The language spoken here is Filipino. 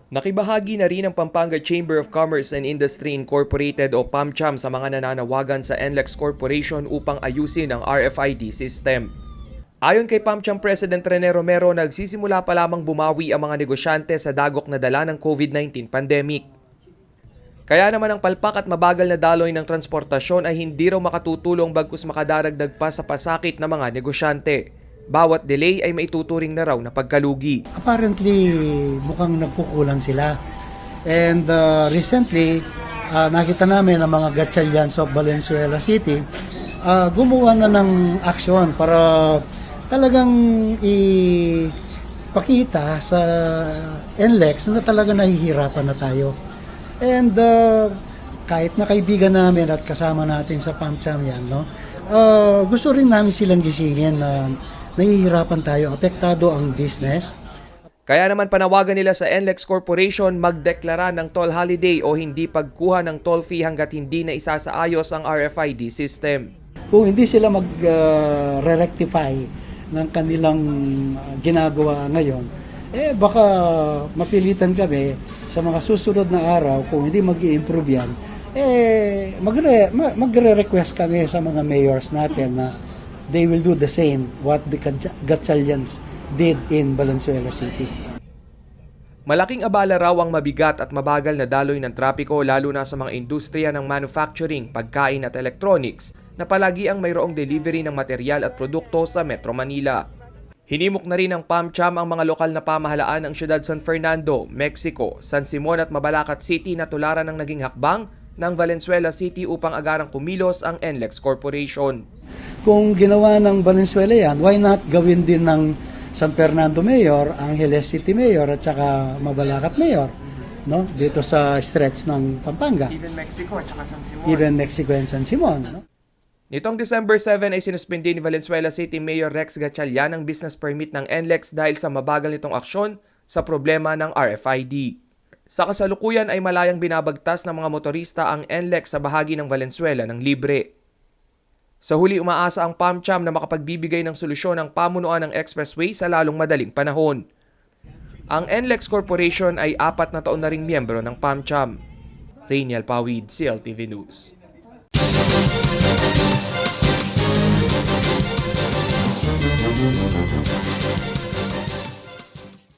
Nakibahagi na rin ang Pampanga Chamber of Commerce and Industry Incorporated o PAMCHAM sa mga nananawagan sa NLEX Corporation upang ayusin ang RFID system. Ayon kay PAMCHAM President Rene Romero, nagsisimula pa lamang bumawi ang mga negosyante sa dagok na dala ng COVID-19 pandemic. Kaya naman ang palpak at mabagal na daloy ng transportasyon ay hindi raw makatutulong bagkus makadaragdag pa sa pasakit ng mga negosyante. Bawat delay ay maituturing na raw na pagkalugi. Apparently, mukhang nagkukulang sila. And recently, nakita namin ang mga Gatchalians of Valenzuela City gumawa na ng aksyon para talagang ipakita sa NLEX na talaga nahihirapan na tayo. And kahit na kaibigan namin at kasama natin sa PAMCHAM yan, no? Gusto rin namin silang gisingin na nahihirapan tayo, apektado ang business. Kaya naman panawagan nila sa NLEX Corporation magdeklara ng toll holiday o hindi pagkuha ng toll fee hanggat hindi na isasaayos ang RFID system. Kung hindi sila mag-rectify ng kanilang ginagawa ngayon, baka mapilitan kami sa mga susunod na araw, kung hindi mag-i-improve yan, magre-request kami sa mga mayors natin na they will do the same what the Gatchalians did in Valenzuela City. Malaking abala raw ang mabigat at mabagal na daloy ng trapiko lalo na sa mga industriya ng manufacturing, pagkain at electronics na palagi ang mayroong delivery ng material at produkto sa Metro Manila. Hinimok na rin ng PAMCHAM ang mga lokal na pamahalaan ng Siyudad San Fernando, Mexico, San Simon at Mabalacat City na tularan ng naging hakbang ng Valenzuela City upang agarang kumilos ang NLEX Corporation. Kung ginawa ng Valenzuela yan, why not gawin din ng San Fernando Mayor, Angeles City Mayor at saka Mabalacat Mayor, no? Dito sa stretch ng Pampanga. Even Mexico at saka San Simon. Even Mexico and San Simon, no? Nitong December 7 ay sinuspindi ni Valenzuela City Mayor Rex Gatchalian ang business permit ng NLEX dahil sa mabagal nitong aksyon sa problema ng RFID. Sa kasalukuyan ay malayang binabagtas ng mga motorista ang NLEX sa bahagi ng Valenzuela ng libre. Sa huli umaasa ang PAMCHAM na makapagbibigay ng solusyon ang pamunuan ng expressway sa lalong madaling panahon. Ang NLEX Corporation ay 4 na taon na ring miyembro ng PAMCHAM. Rainiel Pawid, CLTV News.